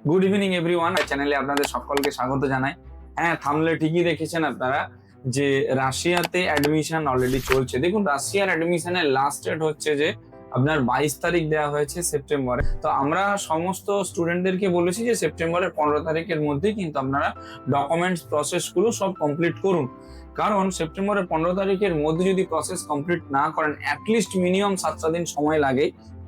Good evening everyone, চ্যানেলে আপনাদের সকলকে স্বাগত জানাই। হ্যাঁ, থাম্বনেলে ঠিকই দেখেছেন আপনারা যে রাশিয়াতে অ্যাডমিশন অলরেডি চলছে। দেখুন, রাশিয়ার অ্যাডমিশনের লাস্ট ডেট হচ্ছে যে আপনার 22 তারিখ দেওয়া হয়েছে সেপ্টেম্বরে। তো আমরা সমস্ত স্টুডেন্টদেরকে বলেছি যে সেপ্টেম্বরের 15 তারিখের মধ্যেই কিন্তু আপনারা ডকুমেন্টস প্রসেসগুলো সব কমপ্লিট করুন। কারণ সেপ্টেম্বরের 15 তারিখের মধ্যে যদি প্রসেস কমপ্লিট না করেন, অ্যাটলিস্ট মিনিমাম 7টা দিন সময় লাগে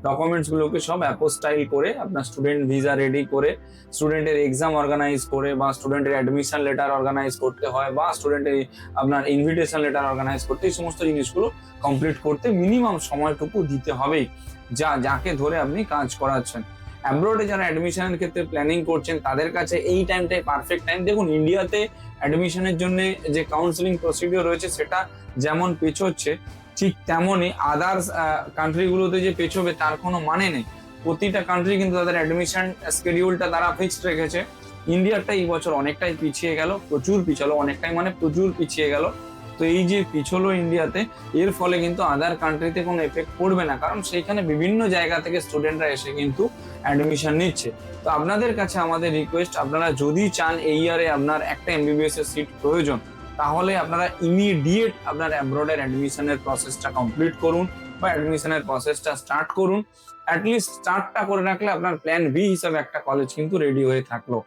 ডকুমেন্টস গুলোকে সব অ্যাপোস্টাইল করে, আপনার স্টুডেন্ট ভিসা রেডি করে, স্টুডেন্টের এক্সাম অর্গানাইজ করে, বা স্টুডেন্টের অ্যাডমিশন লেটার অর্গানাইজ করতে হয়, বা স্টুডেন্টের আপনার ইনভিটেশন লেটার অর্গানাইজ করতে, এই সমস্ত জিনিসগুলো কমপ্লিট করতে মিনিমাম সময়টুকু দিতে হবেই যাকে ধরে আপনি কাজ করাচ্ছেন। অ্যাব্রোডে যারা অ্যাডমিশনের ক্ষেত্রে প্ল্যানিং করছেন তাদের কাছে এই টাইমটাই পারফেক্ট টাইম। দেখুন, ইন্ডিয়াতে অ্যাডমিশনের জন্য যে কাউন্সিলিং প্রসিডিওর রয়েছে সেটা যেমন পেছোচ্ছে, ঠিক তেমনই আদার্স কান্ট্রিগুলোতে যে পেছোবে তার কোনো মানে নেই। প্রতিটা কান্ট্রি কিন্তু তাদের অ্যাডমিশন স্কেডিউলটা তারা ফিক্সড রেখেছে। ইন্ডিয়ারটা এই বছর অনেকটাই পিছিয়ে গেল, প্রচুর পিছালো, অনেকটাই মানে প্রচুর পিছিয়ে গেল। তো এই যে পিছলো ইন্ডিয়াতে, এর ফলে কিন্তু আদার কান্ট্রিতে কোনো এফেক্ট পড়বে না, কারণ সেইখানে বিভিন্ন জায়গা থেকে স্টুডেন্টরা এসে কিন্তু অ্যাডমিশন নিচ্ছে। তো আপনাদের কাছে আমাদের রিকোয়েস্ট, আপনারা যদি চান এই ইয়ারে আপনার একটা এমবিবিএস এর সিট প্রয়োজন, তাহলে আপনারা ইমিডিয়েট আপনার অ্যাব্রডের অ্যাডমিশনের প্রসেসটা কমপ্লিট করুন বা অ্যাডমিশনের প্রসেসটা স্টার্ট করুন। অ্যাটলিস্ট স্টার্টটা করে রাখলে আপনার প্ল্যান বি হিসাবে একটা কলেজ কিন্তু রেডি হয়ে থাকলো।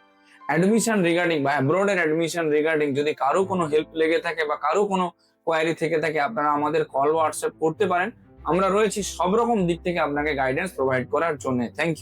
অ্যাডমিশন রিগার্ডিং বা অ্যাব্রডের অ্যাডমিশন রিগার্ডিং যদি কারো কোনো হেল্প লেগে থাকে বা কারো কোনো কোয়ারি থেকে থাকে, আপনারা আমাদের কল হোয়াটসঅ্যাপ করতে পারেন। আমরা রয়েছি সব রকম দিক থেকে আপনাকে গাইডেন্স প্রোভাইড করার জন্য। Thank you.